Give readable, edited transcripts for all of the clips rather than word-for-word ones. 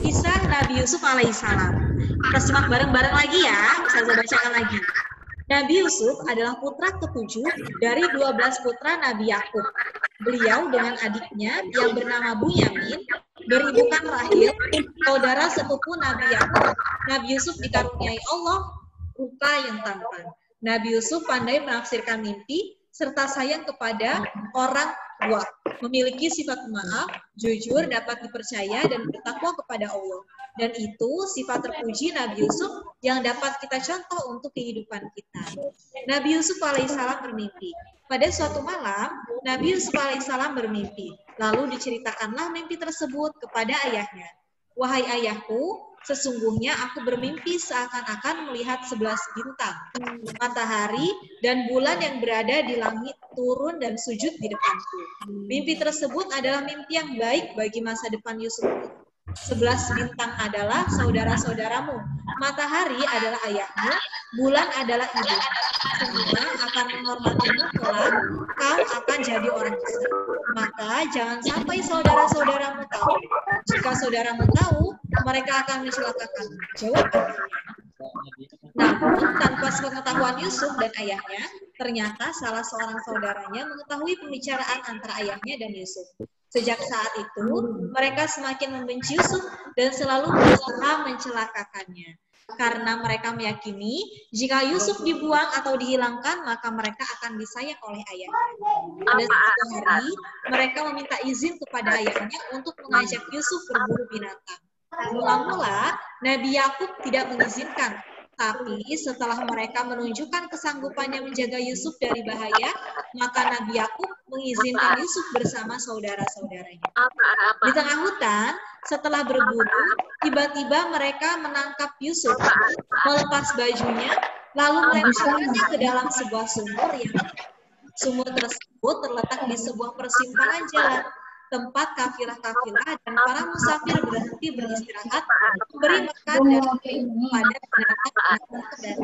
Kisah Nabi Yusuf alaihissalam. Kita simak bareng-bareng lagi ya, Ustazah bacakan lagi. Nabi Yusuf adalah putra ketujuh dari 12 putra Nabi Yakub. Beliau dengan adiknya yang bernama Bunyamin beribukan Rahil, saudara sepupu Nabi Yakub. Nabi Yusuf dikaruniai Allah rupa yang tampan. Nabi Yusuf pandai menafsirkan mimpi serta sayang kepada orang tua, memiliki sifat maaf, jujur, dapat dipercaya, dan bertakwa kepada Allah. Dan itu sifat terpuji Nabi Yusuf yang dapat kita contoh untuk kehidupan kita. Nabi Yusuf alaihissalam bermimpi. Pada suatu malam, Nabi Yusuf alaihissalam bermimpi. Lalu diceritakanlah mimpi tersebut kepada ayahnya. Wahai ayahku, sesungguhnya aku bermimpi seakan-akan melihat 11 bintang, matahari dan bulan yang berada di langit turun dan sujud di depanku. Mimpi tersebut adalah mimpi yang baik bagi masa depan Yusuf. 11 bintang adalah saudara-saudaramu, matahari adalah ayahmu, bulan adalah ibu. Semua akan menghormatimu kelak, kau akan jadi orang besar. Maka jangan sampai saudara-saudaramu tahu. Jika saudaramu tahu, mereka akan mencelakakanmu. Jawab ayahnya. Namun, tanpa sepengetahuan Yusuf dan ayahnya, ternyata salah seorang saudaranya mengetahui pembicaraan antara ayahnya dan Yusuf. Sejak saat itu, mereka semakin membenci Yusuf dan selalu berusaha mencelakakannya. Karena mereka meyakini, jika Yusuf dibuang atau dihilangkan, maka mereka akan disayang oleh ayahnya. Pada suatu hari, mereka meminta izin kepada ayahnya untuk mengajak Yusuf berburu binatang. Mula-mula, Nabi Yakub tidak mengizinkan. Tapi setelah mereka menunjukkan kesanggupannya menjaga Yusuf dari bahaya, maka Nabi Yakub mengizinkan Yusuf bersama saudara-saudaranya. Di tengah hutan, setelah berburu, tiba-tiba mereka menangkap Yusuf, melepas bajunya, lalu melemparkannya ke dalam sebuah sumur sumur tersebut terletak di sebuah persimpangan jalan, tempat kafilah-kafilah dan para musafir berhenti beristirahat, memberi makan dan pada binatang-binatang terdatar.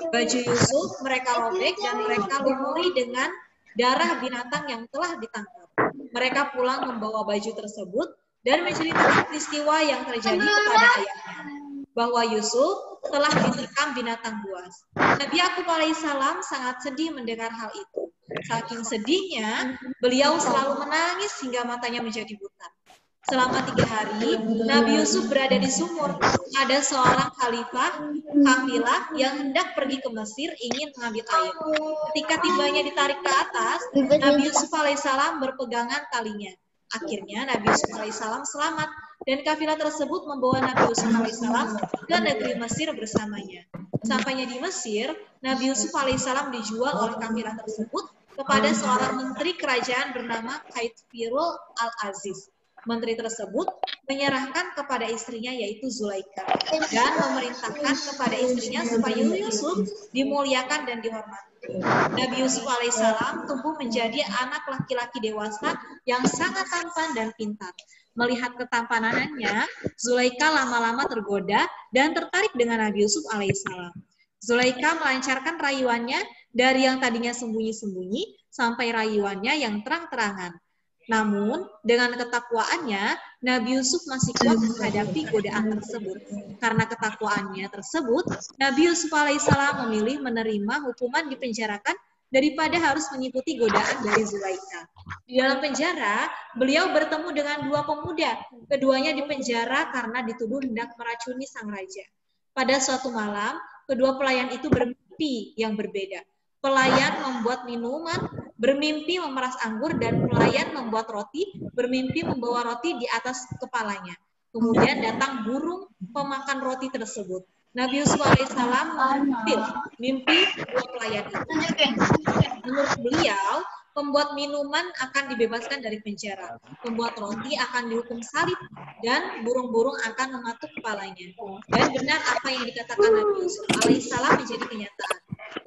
Baju Yusuf mereka robek dan mereka lumuri dengan darah binatang yang telah ditangkap. Mereka pulang membawa baju tersebut dan menceritakan peristiwa yang terjadi kepada ayahnya, bahwa Yusuf telah diterkam binatang buas. Nabi Yakub alaihissalam sangat sedih mendengar hal itu. Saking sedihnya, beliau selalu menangis hingga matanya menjadi buta. Selama 3 hari, Nabi Yusuf berada di sumur. Ada seorang kafilah yang hendak pergi ke Mesir ingin mengambil air. Ketika tibanya ditarik ke atas, Nabi Yusuf alaihissalam berpegangan talinya. Akhirnya Nabi Yusuf alaihissalam selamat dan kafilah tersebut membawa Nabi Yusuf alaihissalam ke negeri Mesir bersamanya. Sampainya di Mesir, Nabi Yusuf alaihissalam dijual oleh kafilah tersebut kepada seorang menteri kerajaan bernama Kaitfirul Al-Aziz. Menteri tersebut menyerahkan kepada istrinya yaitu Zulaika dan memerintahkan kepada istrinya supaya Yusuf dimuliakan dan dihormati. Nabi Yusuf alaihissalam tumbuh menjadi anak laki-laki dewasa yang sangat tampan dan pintar. Melihat ketampanannya, Zulaika lama-lama tergoda dan tertarik dengan Nabi Yusuf alaihissalam. Zulaika melancarkan rayuannya dari yang tadinya sembunyi-sembunyi sampai rayuannya yang terang-terangan. Namun, dengan ketakwaannya, Nabi Yusuf masih kuat menghadapi godaan tersebut. Karena ketakwaannya tersebut, Nabi Yusuf alaihissalam memilih menerima hukuman dipenjarakan daripada harus mengikuti godaan dari Zulaika. Di dalam penjara, beliau bertemu dengan 2 pemuda. Keduanya dipenjara karena dituduh hendak meracuni sang raja. Pada suatu malam, kedua pelayan itu bermimpi yang berbeda. Pelayan membuat minuman, bermimpi memeras anggur, dan pelayan membuat roti, bermimpi membawa roti di atas kepalanya. Kemudian datang burung pemakan roti tersebut. Nabi Yusuf alaihissalam mengambil mimpi 2 pelayan itu. Menurut beliau, pembuat minuman akan dibebaskan dari penjara, pembuat roti akan dihukum salib, dan burung-burung akan mematuk kepalanya. Dan benar apa yang dikatakan Nabi Yusuf alaihissalam menjadi kenyataan.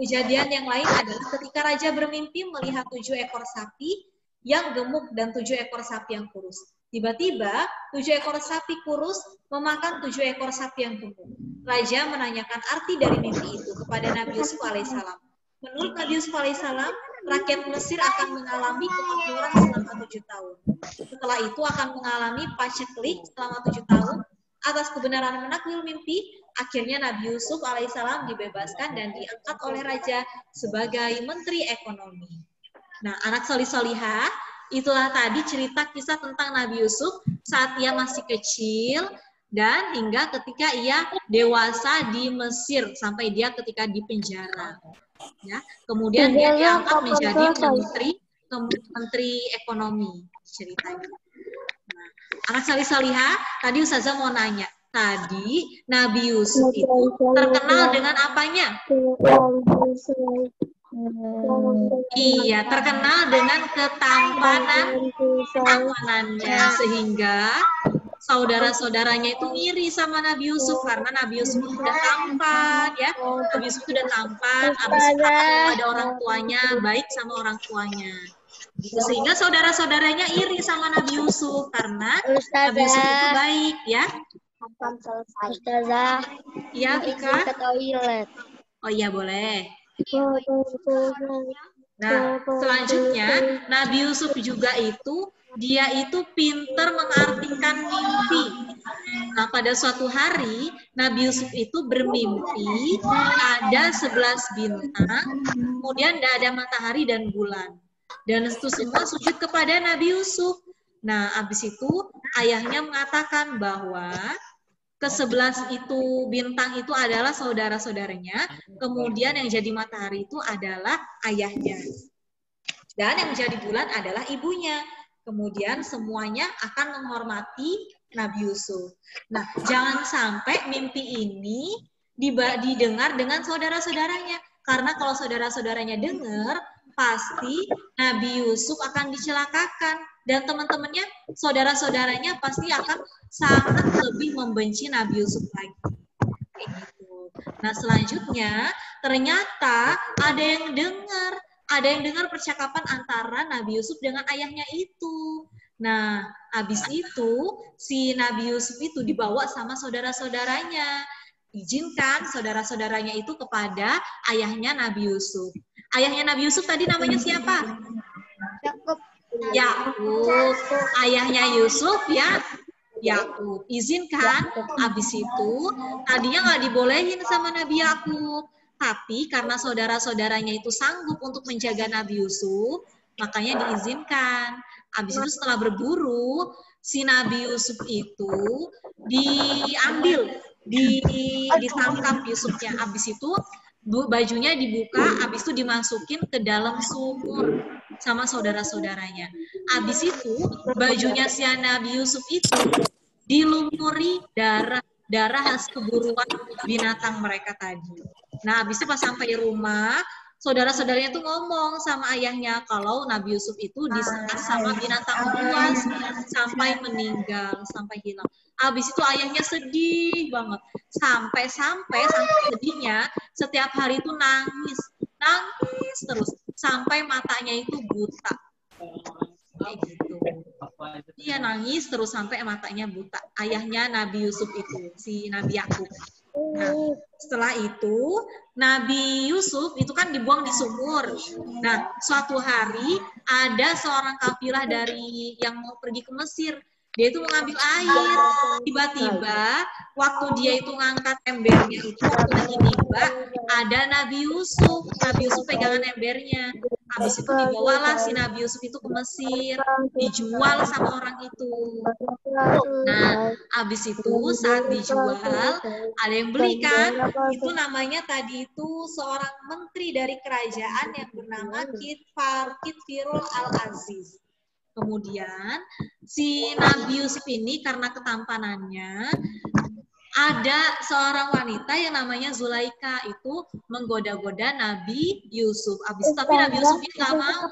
Kejadian yang lain adalah ketika raja bermimpi melihat 7 ekor sapi yang gemuk dan 7 ekor sapi yang kurus. Tiba-tiba 7 ekor sapi kurus memakan 7 ekor sapi yang gemuk. Raja menanyakan arti dari mimpi itu kepada Nabi Yusuf alaihissalam. Menurut Nabi Yusuf alaihissalam, rakyat Mesir akan mengalami kemakmuran selama 7 tahun. Setelah itu akan mengalami paceklik selama 7 tahun. Atas kebenaran menakwil mimpi, akhirnya Nabi Yusuf alaihissalam dibebaskan dan diangkat oleh raja sebagai menteri ekonomi. Nah, anak solih-solihah, itulah tadi cerita kisah tentang Nabi Yusuf saat ia masih kecil dan hingga ketika ia dewasa di Mesir sampai dia ketika di penjara. Ya, kemudian dia diangkat menjadi menteri ekonomi ceritanya. Nah, anak solih-solihah, tadi Ustazah mau nanya. Tadi Nabi Yusuf itu terkenal dengan apanya? Iya, terkenal dengan ketampanannya sehingga saudara-saudaranya itu ngiri sama Nabi Yusuf karena Nabi Yusuf sudah tampan, ya. Nabi Yusuf sudah tampan, habis ada orang tuanya, baik sama orang tuanya. Sehingga saudara-saudaranya iri sama Nabi Yusuf karena Nabi Yusuf itu baik, ya. Ustazah, Iya, Tika. ke toilet. Oh iya, boleh. Nah, selanjutnya Nabi Yusuf juga dia itu pinter mengartikan mimpi. Nah, pada suatu hari Nabi Yusuf itu bermimpi ada 11 bintang, kemudian tidak ada matahari dan bulan. Dan itu semua sujud kepada Nabi Yusuf. Nah, habis itu ayahnya mengatakan bahwa ke-11 itu bintang itu adalah saudara-saudaranya, kemudian yang jadi matahari itu adalah ayahnya. Dan yang jadi bulan adalah ibunya. Kemudian semuanya akan menghormati Nabi Yusuf. Nah, jangan sampai mimpi ini didengar dengan saudara-saudaranya. Karena kalau saudara-saudaranya dengar, pasti Nabi Yusuf akan dicelakakan. Dan teman-temannya, saudara-saudaranya pasti akan sangat lebih membenci Nabi Yusuf lagi. Kayak gitu. Nah, selanjutnya ternyata ada yang dengar percakapan antara Nabi Yusuf dengan ayahnya itu. Nah, habis itu si Nabi Yusuf itu dibawa sama saudara-saudaranya. Izinkan saudara-saudaranya itu kepada ayahnya Nabi Yusuf. Ayahnya Nabi Yusuf tadi namanya siapa? Yakub. Ayahnya Yusuf ya Yakub. Izinkan. Habis itu tadinya nggak dibolehin sama Nabi Yakub. Tapi karena saudara-saudaranya itu sanggup untuk menjaga Nabi Yusuf, makanya diizinkan. Habis itu setelah berburu, si Nabi Yusuf itu ditangkap Yusufnya. Habis itu bajunya dibuka, habis itu dimasukin ke dalam sumur sama saudara-saudaranya. Habis itu bajunya si Nabi Yusuf itu dilumuri darah hasil keburuan binatang mereka tadi. Nah, habis itu pas sampai rumah, saudara-saudaranya tuh ngomong sama ayahnya kalau Nabi Yusuf itu disekat sama binatang buas sampai meninggal, sampai hilang. Habis itu ayahnya sedih banget. Sampai sedihnya setiap hari itu nangis terus sampai matanya itu buta. Kayak gitu. Dia nangis terus sampai matanya buta. Ayahnya Nabi Yusuf itu, si Nabi Yakub. Nah, setelah itu Nabi Yusuf itu kan dibuang di sumur. Nah, suatu hari ada seorang kafilah dari yang mau pergi ke Mesir. Dia itu mengambil air. Tiba-tiba waktu dia itu ngangkat embernya itu waktu lagi nimba, ada Nabi Yusuf. Nabi Yusuf pegangan embernya. Habis itu dibawalah si Nabi Yusuf itu ke Mesir, dijual sama orang itu. Nah, habis itu saat dijual, ada yang beli kan? Itu namanya tadi itu seorang menteri dari kerajaan yang bernama Kitfirul Al-Aziz. Kemudian si Nabi Yusuf ini karena ketampanannya, ada seorang wanita yang namanya Zulaika itu menggoda-goda Nabi Yusuf. Tapi Nabi Yusufnya nggak mau.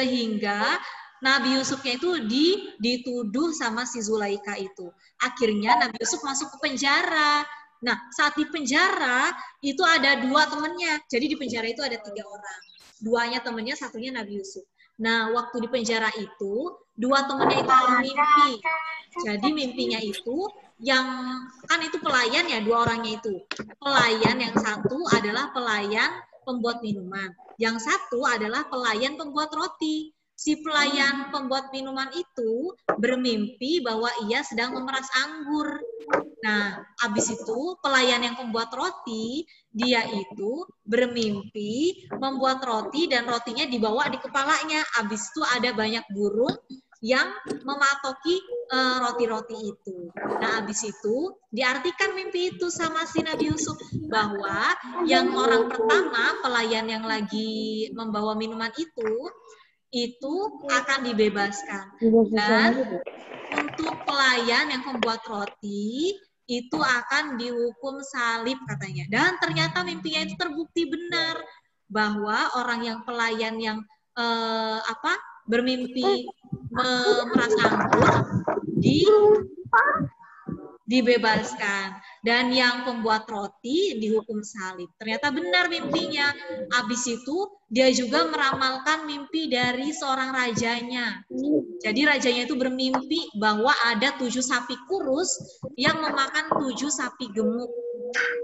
Sehingga Nabi Yusufnya itu dituduh sama si Zulaika itu. Akhirnya Nabi Yusuf masuk ke penjara. Nah, saat di penjara itu ada 2 temannya. Jadi di penjara itu ada 3 orang. 2-nya temannya, satunya Nabi Yusuf. Nah, waktu di penjara itu, 2 temannya itu mimpi. Jadi mimpinya itu, yang kan itu pelayan ya, 2 orangnya itu. Pelayan yang satu adalah pelayan pembuat minuman. Yang satu adalah pelayan pembuat roti. Si pelayan pembuat minuman itu bermimpi bahwa ia sedang memeras anggur. Nah, habis itu pelayan yang pembuat roti, dia itu bermimpi membuat roti dan rotinya dibawa di kepalanya. Habis itu ada banyak burung yang mematoki roti-roti itu. Nah, habis itu diartikan mimpi itu sama si Nabi Yusuf bahwa yang orang pertama, pelayan yang lagi membawa minuman itu akan dibebaskan. Dan untuk pelayan yang membuat roti itu akan dihukum salib katanya. Dan ternyata mimpinya itu terbukti benar bahwa orang yang pelayan yang bermimpi memeras anggur dibebaskan, dan yang pembuat roti dihukum salib. Ternyata benar mimpinya. Habis itu dia juga meramalkan mimpi dari seorang rajanya. Jadi rajanya itu bermimpi bahwa ada 7 sapi kurus yang memakan 7 sapi gemuk.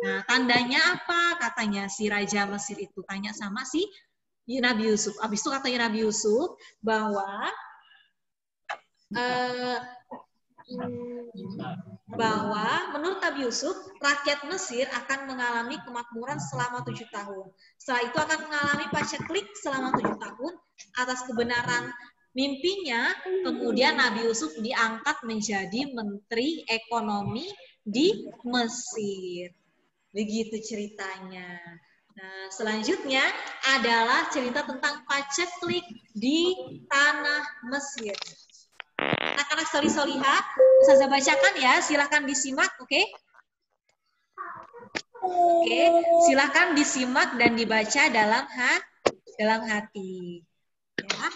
Nah, tandanya apa? Katanya si Raja Mesir itu tanya sama si Nabi Yusuf. Habis itu katanya Nabi Yusuf bahwa menurut Nabi Yusuf, rakyat Mesir akan mengalami kemakmuran selama 7 tahun. Setelah itu akan mengalami paceklik selama 7 tahun atas kebenaran mimpinya. Kemudian Nabi Yusuf diangkat menjadi menteri ekonomi di Mesir. Begitu ceritanya. Nah, selanjutnya adalah cerita tentang paceklik di tanah Mesir. Anak-anak solihah, Ustazah bacakan ya, silahkan disimak, oke? Oke, silahkan disimak dan dibaca dalam hati. Ya.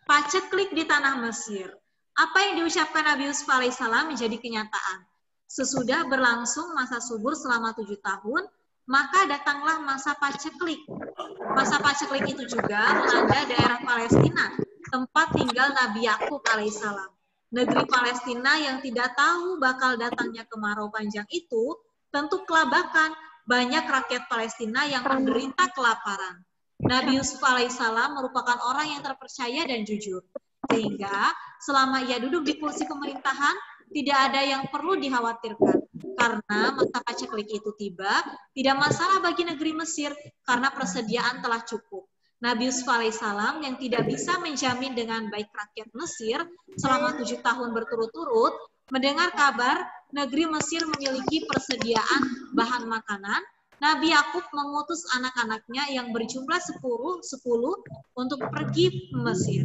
Paceklik di tanah Mesir. Apa yang diucapkan Nabi Yusuf alaihissalam menjadi kenyataan. Sesudah berlangsung masa subur selama 7 tahun, maka datanglah masa paceklik. Masa paceklik itu juga melanda daerah Palestina, tempat tinggal Nabi Yakub alaihissalam. Negeri Palestina yang tidak tahu bakal datangnya kemarau panjang itu tentu kelabakan. Banyak rakyat Palestina yang menderita kelaparan. Nabi Yusuf alaihissalam merupakan orang yang terpercaya dan jujur. Sehingga selama ia duduk di kursi pemerintahan, tidak ada yang perlu dikhawatirkan. Karena masa paceklik itu tiba, tidak masalah bagi negeri Mesir karena persediaan telah cukup. Nabi Yusuf alaihissalam yang tidak bisa menjamin dengan baik rakyat Mesir selama 7 tahun berturut-turut, mendengar kabar negeri Mesir memiliki persediaan bahan makanan, Nabi Yakub mengutus anak-anaknya yang berjumlah 10 untuk pergi ke Mesir.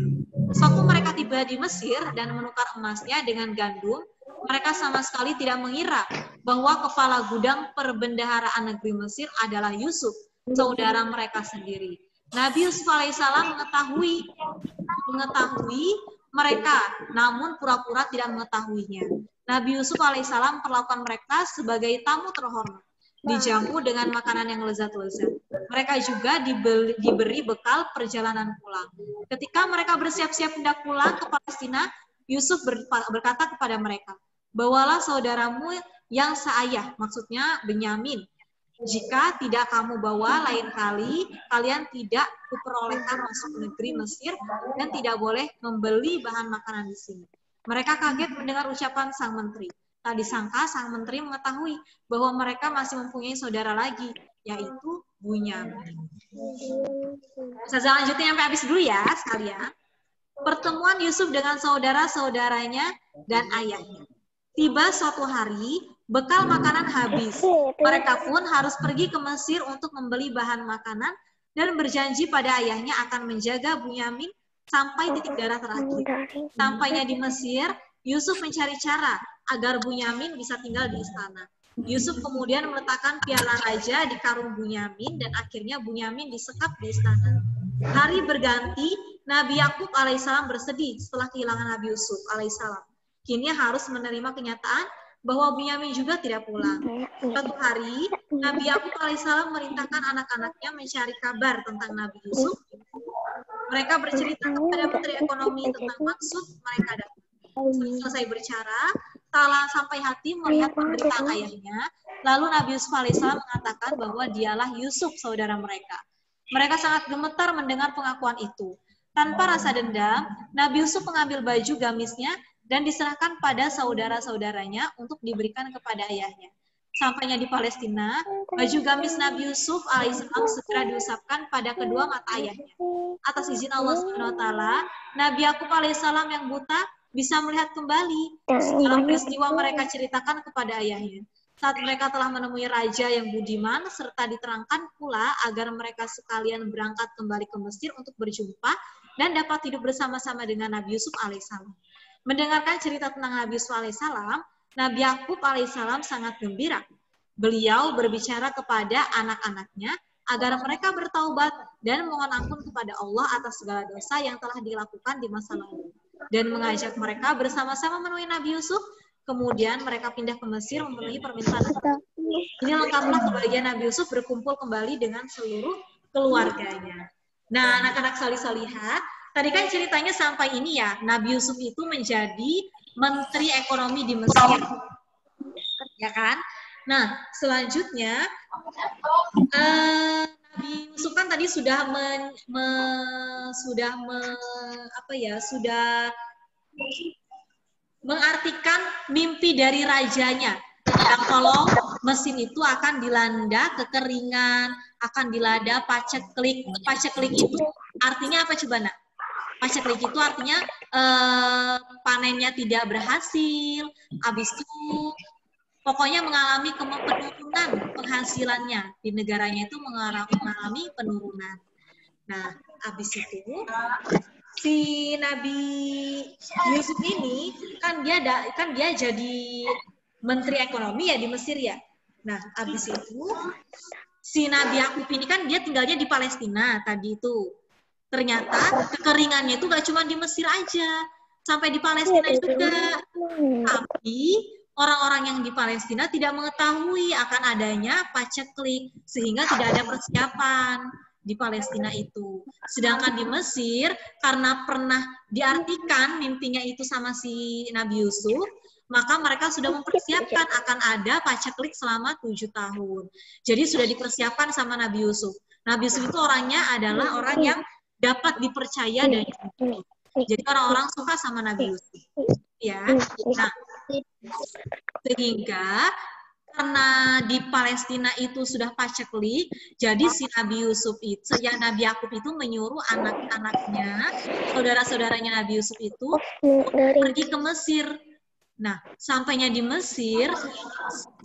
Sewaktu mereka tiba di Mesir dan menukar emasnya dengan gandum, mereka sama sekali tidak mengira bahwa kepala gudang perbendaharaan negeri Mesir adalah Yusuf, saudara mereka sendiri. Nabi Yusuf alaihissalam mengetahui mereka, namun pura-pura tidak mengetahuinya. Nabi Yusuf alaihissalam perlakukan mereka sebagai tamu terhormat, dijamu dengan makanan yang lezat-lezat. Mereka juga diberi bekal perjalanan pulang. Ketika mereka bersiap-siap hendak pulang ke Palestina, Yusuf berkata kepada mereka, bawalah saudaramu yang seayah, maksudnya Benyamin. Jika tidak kamu bawa, lain kali kalian tidak kuperolehkan masuk negeri Mesir dan tidak boleh membeli bahan makanan di sini. Mereka kaget mendengar ucapan sang menteri. Tak disangka sang menteri mengetahui bahwa mereka masih mempunyai saudara lagi, yaitu Bunyamin. Saya lanjutin sampai habis dulu ya sekalian. Pertemuan Yusuf dengan saudara-saudaranya dan ayahnya. Tiba suatu hari, bekal makanan habis. Mereka pun harus pergi ke Mesir untuk membeli bahan makanan dan berjanji pada ayahnya akan menjaga Bunyamin sampai titik darah terakhir. Sampainya di Mesir, Yusuf mencari cara agar Bunyamin bisa tinggal di istana. Yusuf kemudian meletakkan piala raja di karung Bunyamin dan akhirnya Bunyamin disekap di istana. Hari berganti, Nabi Yakub alaihissalam bersedih setelah kehilangan Nabi Yusuf alaihissalam. Kini harus menerima kenyataan bahwa Bunyamin juga tidak pulang. Suatu hari, Nabi Yakub alaihissalam merintahkan anak-anaknya mencari kabar tentang Nabi Yusuf. Mereka bercerita kepada Menteri Ekonomi tentang maksud mereka datang. Selesai berbicara, Salah sampai hati melihat penderitaan ayahnya. Lalu Nabi Yusuf alaihissalam mengatakan bahwa dialah Yusuf, saudara mereka. Mereka sangat gemetar mendengar pengakuan itu. Tanpa rasa dendam, Nabi Yusuf mengambil baju gamisnya dan diserahkan pada saudara-saudaranya untuk diberikan kepada ayahnya. Sampainya di Palestina, baju gamis Nabi Yusuf alaihissalam segera diusapkan pada kedua mata ayahnya. Atas izin Allah SWT, Nabi Yakub alaihissalam yang buta bisa melihat kembali. Segala peristiwa mereka ceritakan kepada ayahnya. Saat mereka telah menemui raja yang budiman, serta diterangkan pula agar mereka sekalian berangkat kembali ke Mesir untuk berjumpa dan dapat hidup bersama-sama dengan Nabi Yusuf alaihissalam. Mendengarkan cerita tentang Nabi Yusuf alaihissalam, Nabi Yakub alaihissalam sangat gembira. Beliau berbicara kepada anak-anaknya agar mereka bertaubat dan mohon ampun kepada Allah atas segala dosa yang telah dilakukan di masa lalu. Dan mengajak mereka bersama-sama menemui Nabi Yusuf. Kemudian mereka pindah ke Mesir memenuhi permintaan. Ini lengkaplah kebahagiaan Nabi Yusuf berkumpul kembali dengan seluruh keluarganya. Nah, anak-anak salih-salihah, tadi kan ceritanya sampai ini ya, Nabi Yusuf itu menjadi Menteri Ekonomi di Mesir. Ya kan? Nah, selanjutnya, Nabi Yusuf kan tadi sudah mengartikan mimpi dari rajanya. Dan kalau mesin itu akan dilanda kekeringan, akan dilanda paceklik. Paceklik itu artinya apa coba nak? Paceklik itu artinya panennya tidak berhasil, habis itu pokoknya mengalami penurunan penghasilannya di negaranya itu mengalami penurunan. Nah, habis itu si Nabi Yusuf ini kan dia jadi Menteri Ekonomi ya di Mesir ya. Nah, habis itu si Nabi Yakub ini kan dia tinggalnya di Palestina tadi itu. Ternyata kekeringannya itu gak cuma di Mesir aja, sampai di Palestina juga. Tapi orang-orang yang di Palestina tidak mengetahui akan adanya paceklik, sehingga tidak ada persiapan di Palestina itu. Sedangkan di Mesir, karena pernah diartikan mimpinya itu sama si Nabi Yusuf, maka mereka sudah mempersiapkan akan ada paceklik selama 7 tahun. Jadi sudah dipersiapkan sama Nabi Yusuf. Nabi Yusuf itu orangnya adalah orang yang dapat dipercaya dan diikuti. Jadi orang-orang suka sama Nabi Yusuf. Ya. Nah, sehingga karena di Palestina itu sudah paceklik, jadi si Nabi Yusuf itu, ya Nabi Yakub itu menyuruh anak-anaknya, saudara-saudaranya Nabi Yusuf itu pergi ke Mesir. Nah, sampainya di Mesir,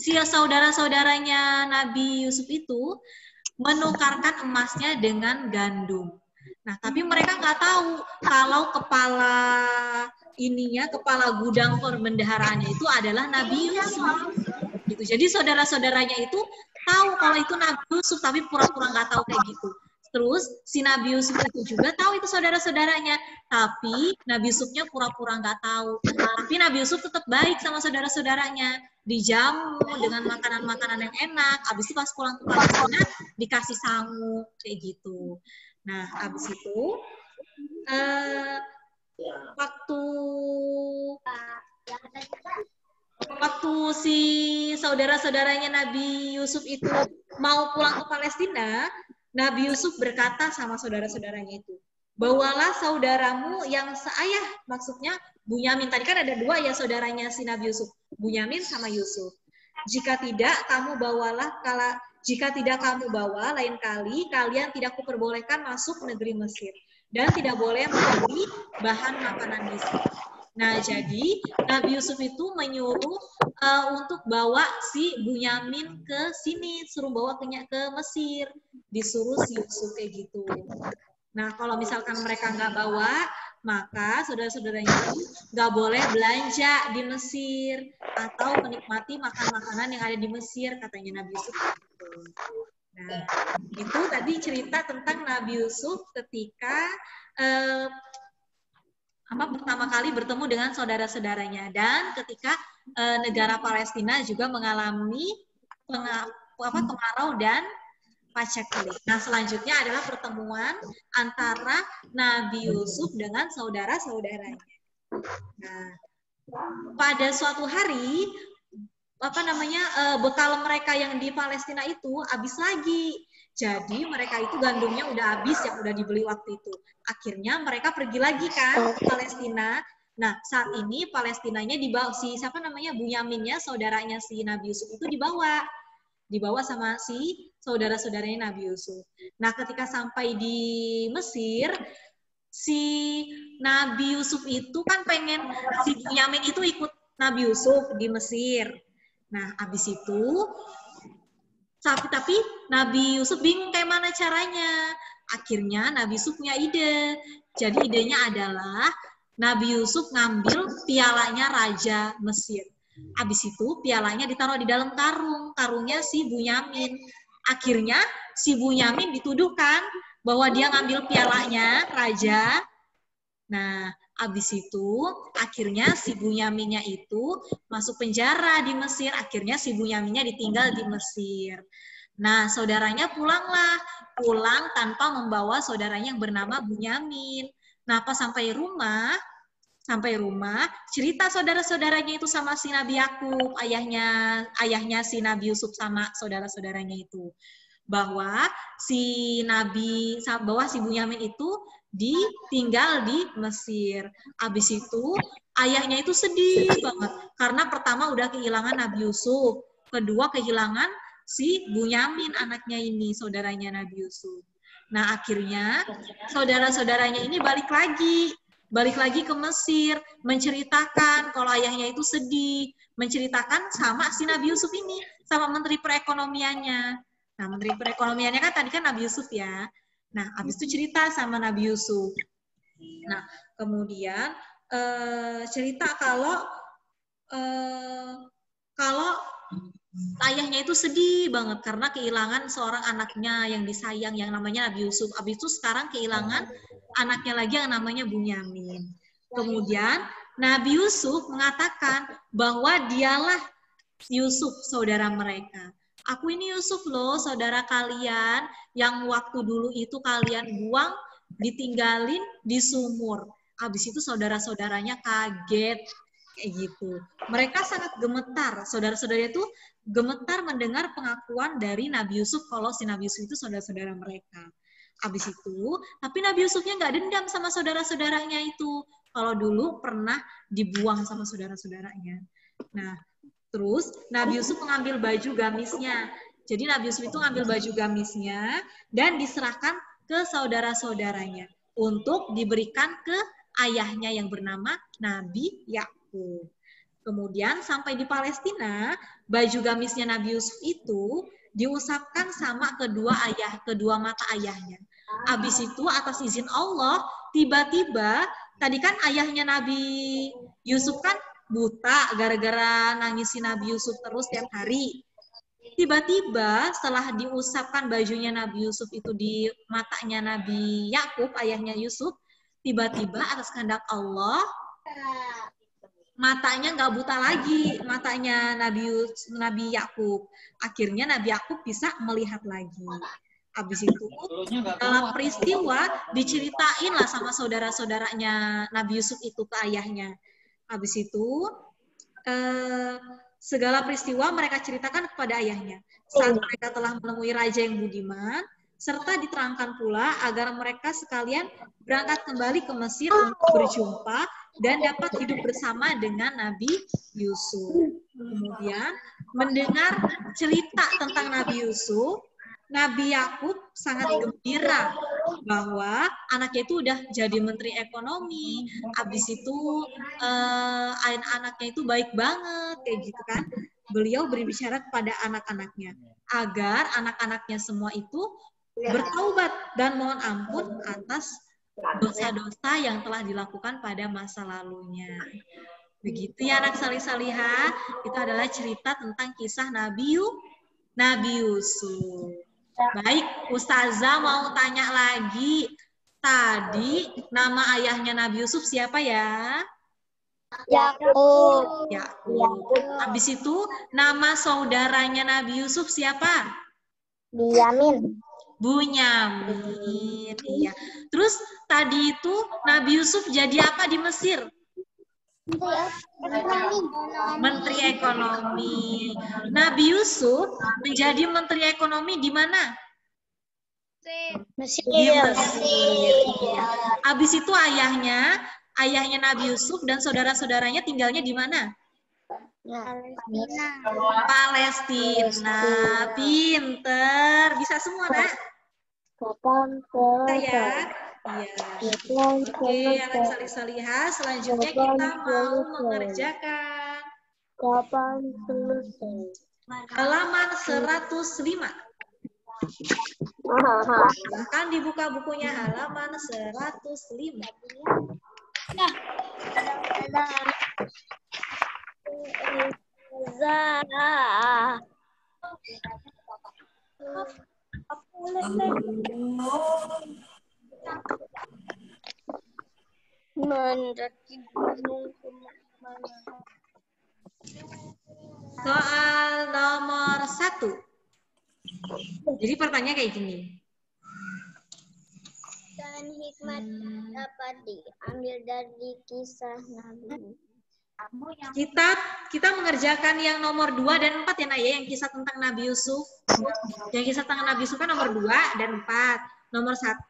si saudara-saudaranya Nabi Yusuf itu menukarkan emasnya dengan gandum. Nah, tapi mereka nggak tahu kalau kepala gudang pembendaharaannya itu adalah Nabi Yusuf. Gitu. Jadi saudara-saudaranya itu tahu kalau itu Nabi Yusuf, tapi pura-pura nggak tahu kayak gitu. Terus si Nabi Yusuf itu juga tahu itu saudara-saudaranya, tapi Nabi Yusufnya pura-pura nggak tahu. Tapi Nabi Yusuf tetap baik sama saudara-saudaranya, dijamu dengan makanan-makanan yang enak. Abis itu pas pulang ke Palestina dikasih sangu kayak gitu. Nah, abis itu waktu si saudara-saudaranya Nabi Yusuf itu mau pulang ke Palestina, Nabi Yusuf berkata sama saudara-saudaranya itu, bawalah saudaramu yang seayah, maksudnya Bunyamin. Tadi kan ada 2 ya saudaranya si Nabi Yusuf, Bunyamin sama Yusuf. Jika tidak kamu bawa, lain kali kalian tidak kuperbolehkan masuk negeri Mesir dan tidak boleh menjadi bahan makanan di sini. Nah, jadi Nabi Yusuf itu menyuruh untuk bawa si Bunyamin ke sini, suruh bawa ke Mesir, disuruh si Yusuf kayak gitu. Nah, kalau misalkan mereka nggak bawa, maka saudara-saudaranya itu nggak boleh belanja di Mesir atau menikmati makan-makanan yang ada di Mesir, katanya Nabi Yusuf. Nah, itu tadi cerita tentang Nabi Yusuf ketika pertama kali bertemu dengan saudara-saudaranya, dan ketika negara Palestina juga mengalami kemarau dan paceklik. Nah, selanjutnya adalah pertemuan antara Nabi Yusuf dengan saudara-saudaranya. Nah, pada suatu hari bekal mereka yang di Palestina itu habis lagi. Jadi mereka itu gandumnya udah habis yang udah dibeli waktu itu. Akhirnya mereka pergi lagi kan ke Palestina. Nah, saat ini Palestinanya dibawa si siapa namanya Bunyaminnya, saudaranya si Nabi Yusuf itu dibawa sama si saudara-saudaranya Nabi Yusuf. Nah, ketika sampai di Mesir, si Nabi Yusuf itu kan pengen si Bunyamin itu ikut Nabi Yusuf di Mesir. Nah, habis itu tapi Nabi Yusuf bingung kayak mana caranya. Akhirnya Nabi Yusuf punya ide. Jadi idenya adalah Nabi Yusuf ngambil pialanya Raja Mesir. Habis itu pialanya ditaruh di dalam karungnya si Bunyamin. Akhirnya si Bunyamin dituduhkan bahwa dia ngambil pialanya Raja. Nah, habis itu akhirnya si Bunyaminnya itu masuk penjara di Mesir. Akhirnya si Bunyaminnya ditinggal di Mesir. Nah, saudaranya pulang tanpa membawa saudaranya yang bernama Bunyamin. Nah, pas sampai rumah cerita saudara-saudaranya itu sama si Nabi Yakub, ayahnya si Nabi Yusuf sama saudara-saudaranya itu, bahwa si Bunyamin itu ditinggal di Mesir. Habis itu ayahnya itu sedih banget karena pertama udah kehilangan Nabi Yusuf, kedua kehilangan si Bunyamin anaknya ini, saudaranya Nabi Yusuf. Nah, akhirnya saudara-saudaranya ini balik lagi ke Mesir, menceritakan kalau ayahnya itu sedih, menceritakan sama si Nabi Yusuf ini, sama Menteri Perekonomiannya. Nah, Menteri Perekonomiannya kan tadi kan Nabi Yusuf ya. Nah, habis itu cerita sama Nabi Yusuf. Nah, kemudian cerita kalau ayahnya itu sedih banget karena kehilangan seorang anaknya yang disayang yang namanya Nabi Yusuf. Habis itu sekarang kehilangan anaknya lagi yang namanya Bunyamin. Kemudian Nabi Yusuf mengatakan bahwa dialah Yusuf, saudara mereka. Aku ini Yusuf loh, saudara kalian yang waktu dulu itu kalian buang, ditinggalin di sumur. Habis itu saudara-saudaranya kaget, kayak gitu. Mereka sangat gemetar, saudara-saudara itu gemetar mendengar pengakuan dari Nabi Yusuf kalau si Nabi Yusuf itu saudara-saudara mereka. Habis itu, tapi Nabi Yusufnya nggak dendam sama saudara-saudaranya itu. Kalau dulu pernah dibuang sama saudara-saudaranya. Nah, terus Nabi Yusuf mengambil baju gamisnya. Jadi Nabi Yusuf itu ngambil baju gamisnya dan diserahkan ke saudara-saudaranya untuk diberikan ke ayahnya yang bernama Nabi Yakub. Kemudian sampai di Palestina, baju gamisnya Nabi Yusuf itu diusapkan sama kedua mata ayahnya. Habis itu atas izin Allah, tiba-tiba tadi kan ayahnya Nabi Yusuf kan buta gara-gara nangisin Nabi Yusuf terus tiap hari. Tiba-tiba setelah diusapkan bajunya Nabi Yusuf itu di matanya Nabi Yakub, ayahnya Yusuf, tiba-tiba atas kehendak Allah, matanya nggak buta lagi, matanya Nabi Yakub. Akhirnya Nabi Yakub bisa melihat lagi. Habis itu, dalam peristiwa diceritain lah sama saudara-saudaranya Nabi Yusuf itu ke ayahnya. Habis itu, segala peristiwa mereka ceritakan kepada ayahnya. Saat mereka telah menemui raja yang budiman, serta diterangkan pula agar mereka sekalian berangkat kembali ke Mesir untuk berjumpa dan dapat hidup bersama dengan Nabi Yusuf. Kemudian, mendengar cerita tentang Nabi Yusuf, Nabi Yakub sangat gembira bahwa anaknya itu udah jadi menteri ekonomi, habis itu anaknya itu baik banget, kayak gitu kan. Beliau berbicara kepada anak-anaknya agar anak-anaknya semua itu bertaubat dan mohon ampun atas dosa-dosa yang telah dilakukan pada masa lalunya. Begitu ya anak salih-salihah, itu adalah cerita tentang kisah Nabi Yusuf. Baik, Ustazah mau tanya lagi. Tadi nama ayahnya Nabi Yusuf siapa ya? Yakub. Yakub. Habis itu nama saudaranya Nabi Yusuf siapa? Bunyamin. Iya. Terus tadi itu Nabi Yusuf jadi apa di Mesir? Menteri Ekonomi. Nabi Yusuf menjadi Menteri Ekonomi di mana? Mesir. Di Mesir. Iya. Habis itu ayahnya Nabi Yusuf dan saudara-saudaranya tinggalnya di mana? Palestina. Palestina. Pinter. Bisa semua, Nak? Bisa ya? Iya. Oke, anak salih-salihah. Selanjutnya kita mau mengerjakan Kapan selesai? halaman 105. Silahkan dibuka bukunya halaman 105. Mendaki gunung kemana? Soal nomor 1. Jadi pertanyaan kayak gini. Dan hikmat dapat diambil dari kisah Nabi. Kita mengerjakan yang nomor 2 dan 4 ya, Nak, ya, yang kisah tentang Nabi Yusuf. Yang kisah tentang Nabi Yusuf kan nomor 2 dan 4. Nomor 1,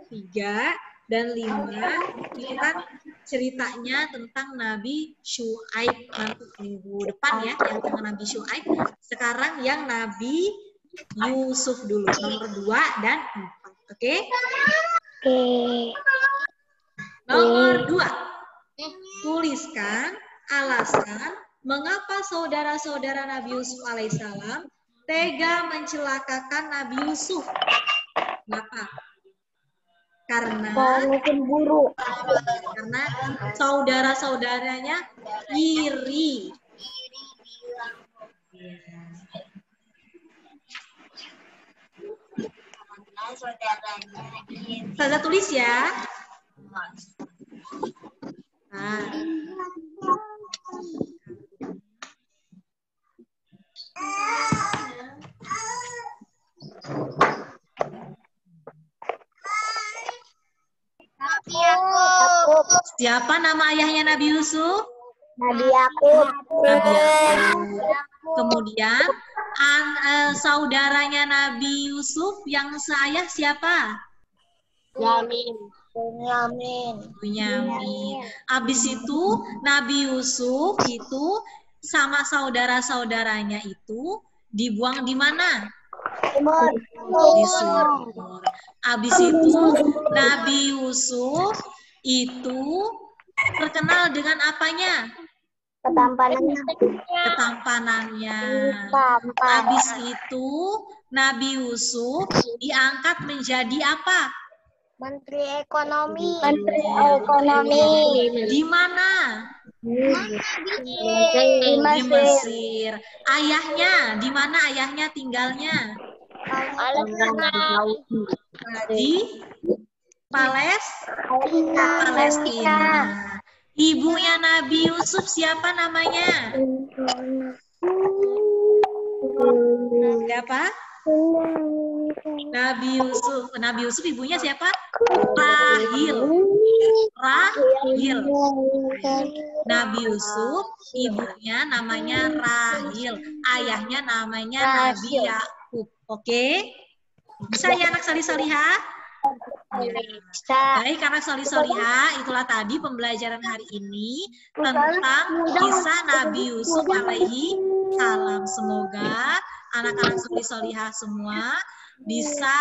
3, dan 5 ini kan ceritanya tentang Nabi Syuaib. Nanti minggu depan ya, yang tentang Nabi Syuaib. Sekarang yang Nabi Yusuf dulu, nomor 2 dan 4. Oke? Nomor 2. Tuliskan alasan mengapa saudara-saudara Nabi Yusuf alaihissalam tega mencelakakan Nabi Yusuf. Kenapa? Karena cemburu. Karena saudara-saudaranya iri. Saya tulis ya. Nah. Siapa nama ayahnya Nabi Yusuf? Nabi Yakub. Nabi Yakub. Kemudian saudaranya Nabi Yusuf yang seayah siapa? Bunyamin. Habis itu Nabi Yusuf itu sama saudara-saudaranya itu dibuang di mana? Di sumur. Habis itu Nabi Yusuf itu terkenal dengan apanya? Ketampanannya. Habis itu Nabi Yusuf diangkat menjadi apa? Menteri Ekonomi. Di mana? Di Mesir. Ayahnya, di mana ayahnya tinggalnya? Di Palestina. Ibunya Nabi Yusuf siapa namanya? Siapa? Nabi Yusuf ibunya siapa? Rahil. Nabi Yusuf ibunya namanya Rahil. Ayahnya namanya Nabi Yakub. Oke? Bisa ya anak salih-salihah? Baik, anak solih-solihah, itulah tadi pembelajaran hari ini tentang kisah Nabi Yusuf alaihi salam. Semoga anak-anak solih-solihah semua bisa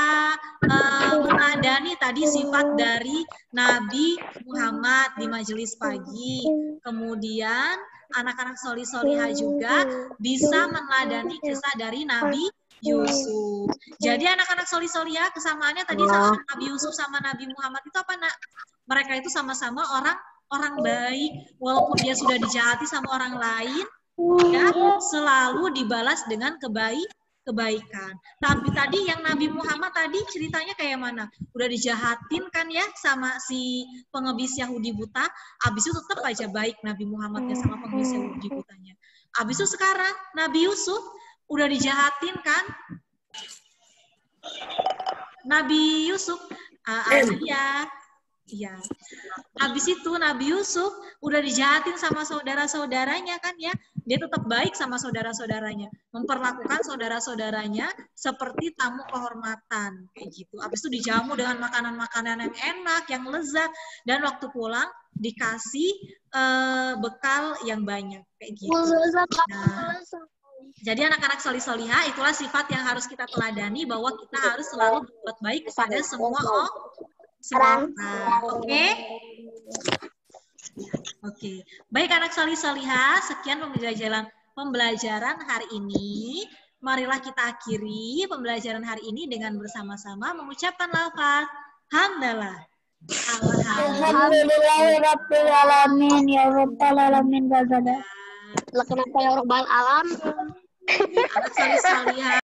meneladani tadi sifat dari Nabi Muhammad di majelis pagi. Kemudian anak-anak solih-solihah juga bisa meneladani kisah dari Nabi Yusuf. Jadi anak-anak solih-solihah kesamaannya tadi sama Nabi Yusuf sama Nabi Muhammad itu apa, Nak? Mereka itu sama-sama orang baik, walaupun dia sudah dijahati sama orang lain, ya selalu dibalas dengan kebaikan. Tapi tadi yang Nabi Muhammad tadi ceritanya kayak mana? Udah dijahatin kan ya sama si pengebis Yahudi buta, abis itu tetap aja baik Nabi Muhammadnya sama pengebis Yahudi butanya. Abis itu sekarang Nabi Yusuf udah dijahatin kan? Nabi Yusuf, iya. Habis itu Nabi Yusuf udah dijahatin sama saudara-saudaranya kan ya. Dia tetap baik sama saudara-saudaranya, memperlakukan saudara-saudaranya seperti tamu kehormatan kayak gitu. Habis itu dijamu dengan makanan-makanan yang enak, yang lezat, dan waktu pulang dikasih bekal yang banyak kayak gitu. Nah, jadi anak-anak solih-solihah itulah sifat yang harus kita teladani, bahwa kita harus selalu berbuat baik kepada semua orang. Oke? Oke. Baik anak solih-solihah, sekian pembelajaran hari ini. Marilah kita akhiri pembelajaran hari ini dengan bersama-sama mengucapkan lafaz hamdalah. Alhamdulillahirabbil alamin ya rabbal alamin wa zada. Kenapa ya rabbal alamin? Anak solih-solihah